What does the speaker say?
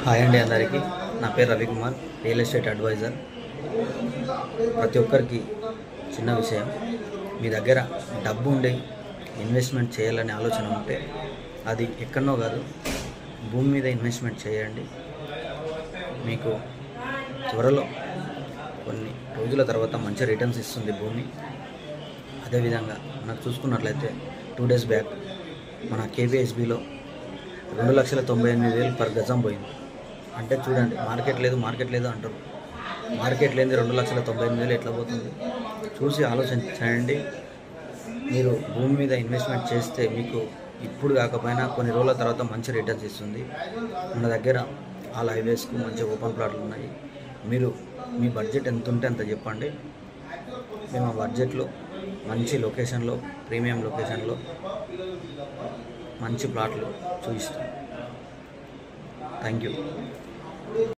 Hi అండి అందరికీ. నా పేరు రవికుమార్, రియల్ ఎస్టేట్ అడ్వైజర్. ప్రతి ఒక్కరికి చిన్న విషయం, మీ దగ్గర డబ్బు ఉండి ఇన్వెస్ట్మెంట్ చేయాలనే ఆలోచన ఉంటే అది ఎక్కడనో కాదు, భూమి మీద ఇన్వెస్ట్మెంట్ చేయండి. మీకు త్వరలో కొన్ని రోజుల తర్వాత మంచి రిటర్న్స్ ఇస్తుంది భూమి. అదేవిధంగా మనకు చూసుకున్నట్లయితే 2 days బ్యాక్ మన కేబిహెచ్బిలో 2,98,000 పర్ గజం పోయింది. అంటే చూడండి, మార్కెట్ లేదు అంటారు. మార్కెట్ లేనిది 2,98,000 ఎట్లా పోతుంది? చూసి ఆలోచించండి. మీరు భూమి మీద ఇన్వెస్ట్మెంట్ చేస్తే మీకు ఇప్పుడు కాకపోయినా కొన్ని రోజుల తర్వాత మంచి రిటర్న్స్ ఇస్తుంది. మన దగ్గర ఆల్ హైవేస్కు మంచి ఓపెన్ ప్లాట్లు ఉన్నాయి. మీరు మీ బడ్జెట్ ఎంత ఉంటే అంత చెప్పండి. మేము ఆ బడ్జెట్లో మంచి లొకేషన్లో, ప్రీమియం లొకేషన్లో మంచి ప్లాట్లు చూపిస్తాం. Thank you.